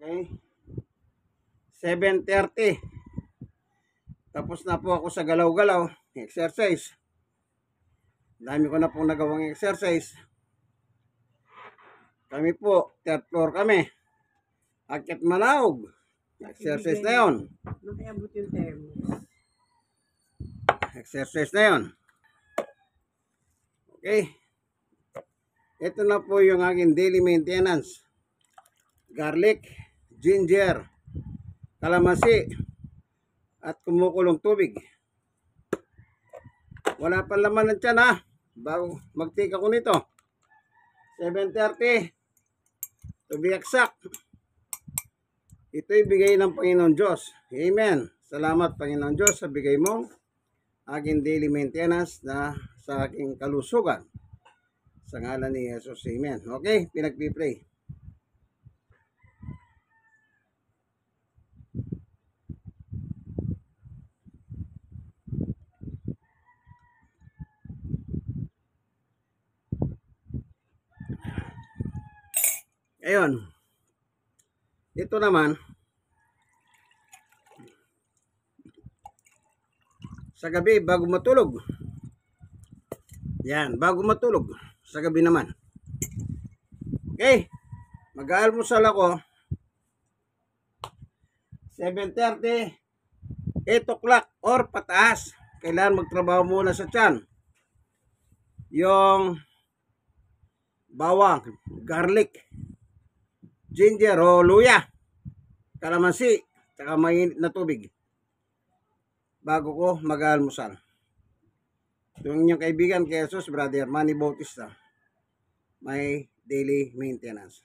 Okay. 7:30. Tapos na po ako sa galaw-galaw, exercise. Dami ko na pong nagawang exercise. Kami po, third floor kami. Akyat Manaog. Exercise na yun. Nakiabot yung thermos. Exercise na yun. Okay. Ito na po yung aking daily maintenance. Garlic, ginger, kalamansi, at kumukulong tubig. Wala pa laman ng tiyan ha. Bago mag-take ako nito. 7:30. To be exact. Ito'y bigay ng Panginoon Diyos. Amen. Salamat Panginoon Diyos sa bigay mong aking daily maintenance na sa aking kalusugan. Sa ngalan ni Jesus. Amen. Okay, pinagpipray. Ayun. Ito naman, sa gabi bago matulog. Yan, bago matulog. Sa gabi naman. Okay. Mag-aalmusal ako. 7:30, 8 o'clock or pataas. Kailangan magtrabaho muna sa tiyan. Yung bawang, garlic, ginger o luya, kalamansi, saka mainit na tubig bago ko mag-aalmusal. Yung inyong kaibigan kay Jesus, Brother Manny Bautista, may daily maintenance.